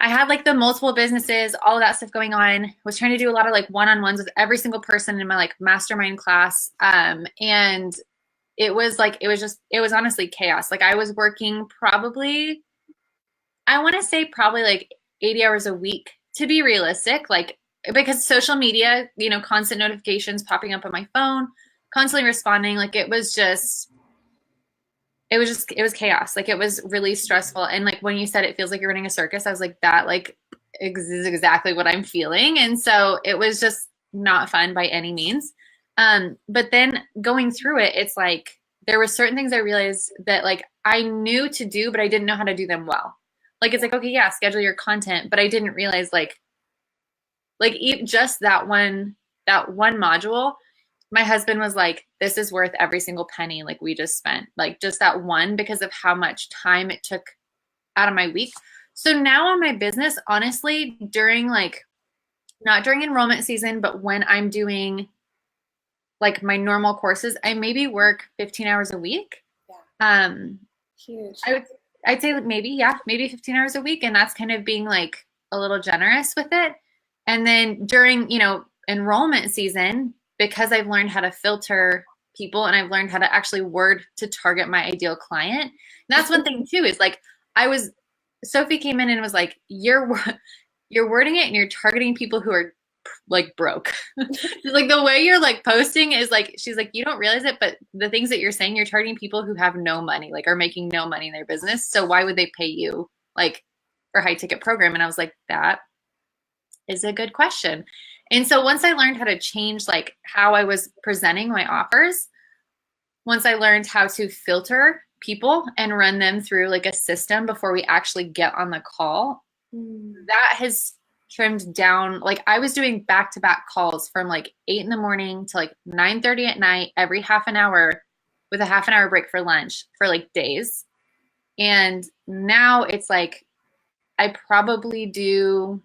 I had like the multiple businesses, all of that stuff going on, was trying to do a lot of like one-on-ones with every single person in my like mastermind class. And it was like, it was honestly chaos. Like I was working probably, I want to say probably like 80 hours a week to be realistic, like because social media, constant notifications popping up on my phone, constantly responding, like it was chaos. Like it was really stressful. And like when you said it feels like you're running a circus, I was like, that like is exactly what I'm feeling. And so it was just not fun by any means. But then going through it, it's like there were certain things I realized that like I knew to do, but I didn't know how to do them well. Like it's like, okay, yeah, schedule your content, but I didn't realize just that one module, my husband was like, this is worth every single penny like we just spent, like just that one, because of how much time it took out of my week. So now on my business, honestly, during like not during enrollment season, but when I'm doing like my normal courses, I maybe work 15 hours a week. Um, Huge. I'd say maybe, yeah, maybe 15 hours a week. And that's kind of being like a little generous with it. And then during, enrollment season, because I've learned how to filter people and I've learned how to actually word to target my ideal client. And that's one thing too, is like Sophie came in and was like, you're wording it and you're targeting people who are like broke. She's like, the way you're like posting is like, she's like, you don't realize it, but the things that you're saying, you're targeting people who have no money, like are making no money in their business. So why would they pay you like for high ticket program? And I was like, that is a good question. And so once I learned how to change like how I was presenting my offers, once I learned how to filter people and run them through like a system before we actually get on the call, that has trimmed down. Like I was doing back-to-back calls from like 8 in the morning to like 9:30 at night, every half an hour with a half an hour break for lunch for like days. And now it's like I probably do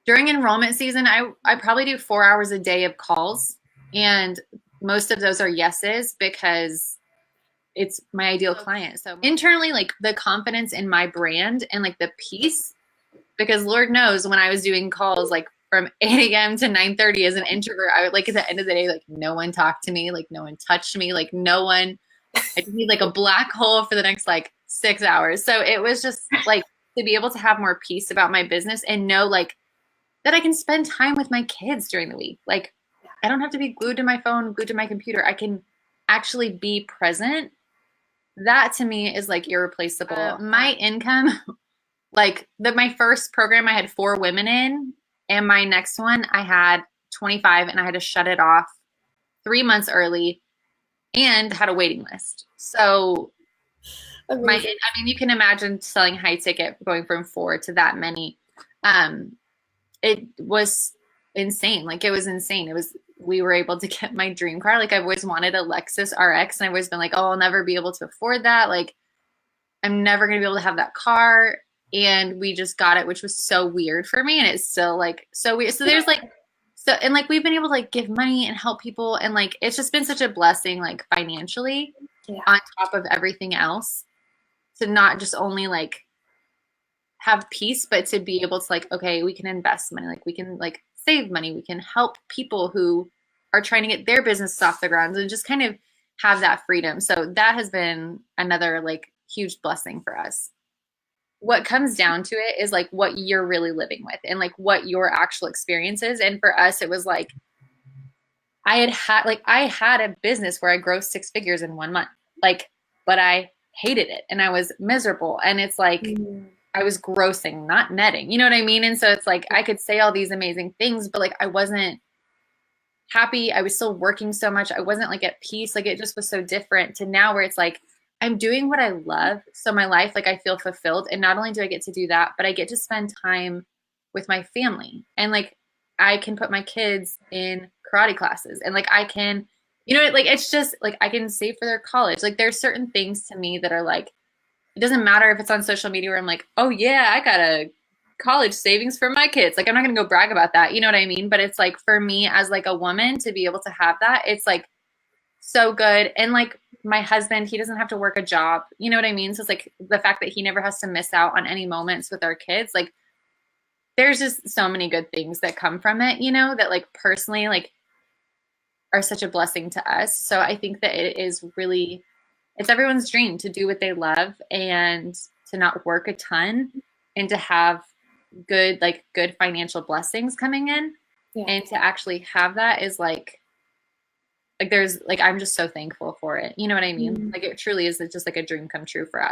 during enrollment season, I probably do 4 hours a day of calls. And most of those are yeses because it's my ideal client. So internally, like the confidence in my brand and like the peace, because Lord knows when I was doing calls like from 8 a.m. to 9:30 as an introvert, I would like at the end of the day, like no one talked to me, like no one touched me, like no one, I just need like a black hole for the next like 6 hours. So it was just like to be able to have more peace about my business and know like that I can spend time with my kids during the week. Like I don't have to be glued to my phone, glued to my computer. I can actually be present. That to me is like irreplaceable. My income, like my first program I had 4 women in, and my next one I had 25 and I had to shut it off 3 months early and had a waiting list. So I mean, you can imagine selling high ticket going from 4 to that many. It was insane. Like it was insane. We were able to get my dream car. Like I've always wanted a Lexus RX and I've always been like, oh, I'll never be able to afford that. Like I'm never going to be able to have that car. And we just got it, which was so weird for me. And it's still like so weird. So there's like, and like we've been able to like give money and help people. And like, it's just been such a blessing, like financially on top of everything else, to not just only like have peace, but to be able to like, okay, we can invest money, like we can like save money, we can help people who are trying to get their business off the ground and just kind of have that freedom. So that has been another like huge blessing for us. What comes down to it is like what you're really living with and like what your actual experience is. And for us, it was like I had a business where I grossed 6 figures in 1 month, like, but I hated it and I was miserable. And it's like, I was grossing, not netting, you know what I mean? And so it's like, I could say all these amazing things, but like, I wasn't happy. I was still working so much. I wasn't like at peace. Like it just was so different to now where it's like, I'm doing what I love. So my life, like I feel fulfilled. And not only do I get to do that, but I get to spend time with my family. And like, I can put my kids in karate classes and like, I can, like, it's just like, I can save for their college. Like there's certain things to me that are like, it doesn't matter if it's on social media where I'm like, oh yeah, I got a college savings for my kids. Like, I'm not going to go brag about that. You know what I mean? But it's like, for me as like a woman to be able to have that, it's like so good. And like my husband, he doesn't have to work a job. You know what I mean? So it's like the fact that he never has to miss out on any moments with our kids. Like there's just so many good things that come from it, you know, that like personally like are such a blessing to us. So I think that it is really, it's everyone's dream to do what they love and to not work a ton and to have good, like good financial blessings coming in. Yeah. And to actually have that is like there's like I'm just so thankful for it. You know what I mean? Mm. Like it truly is just like a dream come true for us.